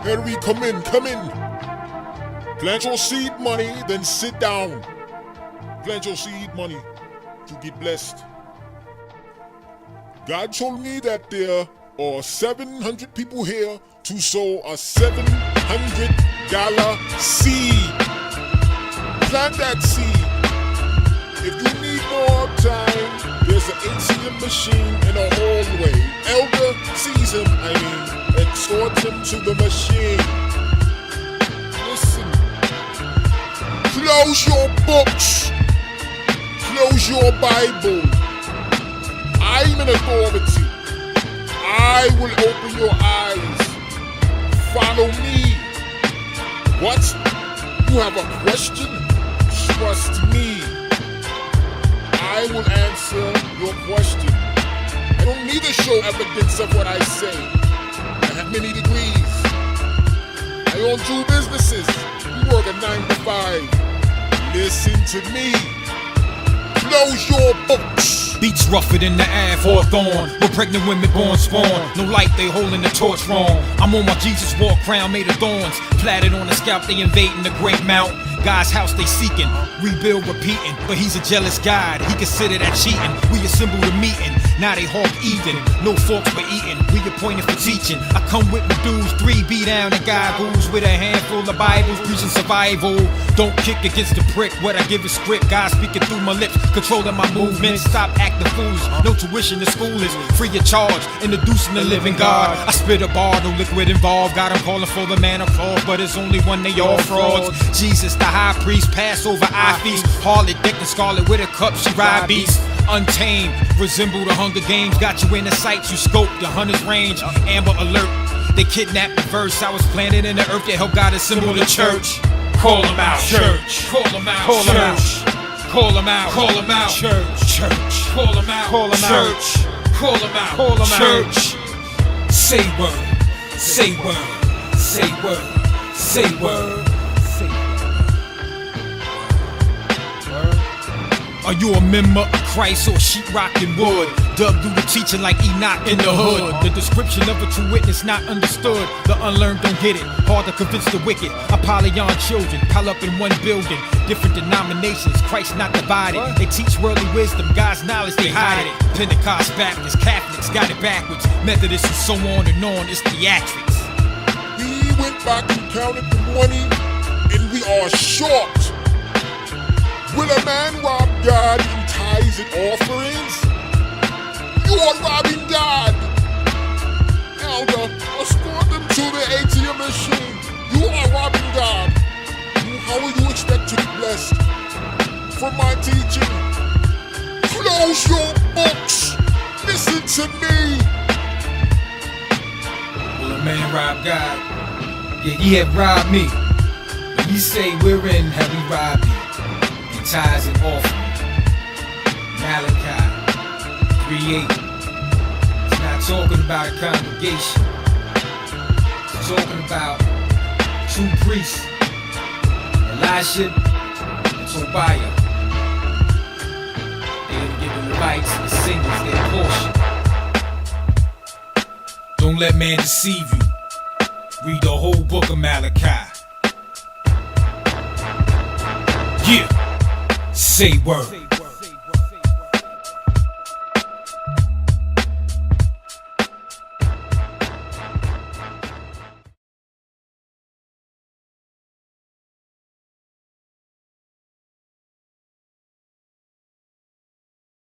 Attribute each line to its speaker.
Speaker 1: Henry, come in, come in. Plant your seed money, then sit down. Plant your seed money to get blessed. God told me that there are 700 people here to sow a $700 seed. Plant that seed. If you need more time, there's an ATM machine in a hallway. Elder sees him, exhort him to the machine. Listen. Close your books. Close your Bible. I'm an authority. I will open your eyes. Follow me. What? You have a question? Trust me. I will answer your question. I don't need to show evidence of what I say. I have many degrees. I own 2 businesses. You work a 9 to 5. Listen to me. Close your books.
Speaker 2: Beats rougher than the Hawthorne. With pregnant women born spawn. No light, they holding the torch wrong. I'm on my Jesus war crown made of thorns. Platted on the scalp, they invading the great mount. God's house they seeking, rebuild repeating. But he's a jealous God, he consider that cheating. We assembled a meeting, now they hawk even. No forks for eating, we appointed for teaching. I come with my dudes, 3 be down the goggles. With a handful of Bibles, preaching survival. Don't kick against the prick, what I give is script. God speaking through my lips, controlling my movements. Stop acting foolish, no tuition, the school is free of charge. Introducing the living God, I spit a bar, no liquid involved. God, I'm calling for the man of claws, but it's only one, they all frauds. Jesus, the high priest, Passover, I feast. Harlot decked in scarlet with a cup, she ride beast. Untamed, resemble the Hunger Games. Got you in the sights, you scope the hunter's range. Amber alert, they kidnapped the verse. I was planted in the earth to help God assemble the church. Call them out, church. Call them out, call them out. Call them out, call them out, church. Church. Call them out, call them out, church. Call them out, call them out, church. Say word, say word, say word, say word. Are you a member of Christ or sheetrockin' wood? Dug through the teaching like Enoch in the hood. The description of a true witness not understood. The unlearned don't get it. Hard to convince the wicked. Apollyon children pile up in one building. Different denominations, Christ not divided. They teach worldly wisdom, God's knowledge they hide it. Pentecost, Baptists, Catholics got it backwards. Methodists and so on and on. It's theatrics.
Speaker 1: We went back and counted the money, and we are short. Will a man rob God in tithes and offerings? You are robbing God. Elder, escort them to the ATM machine. You are robbing God. How will you expect to be blessed from my teaching? Close your books. Listen to me.
Speaker 2: Will a man rob God? Yeah, ye have robbed me. When ye say we're in, have we robbed you? Tithes and offering. Malachi 3:8. It's not talking about a congregation. It's talking about 2 priests, Elisha and Tobiah. They didn't give the Levites and the singers their portion. Don't let man deceive you. Read the whole book of Malachi. Yeah. Say word.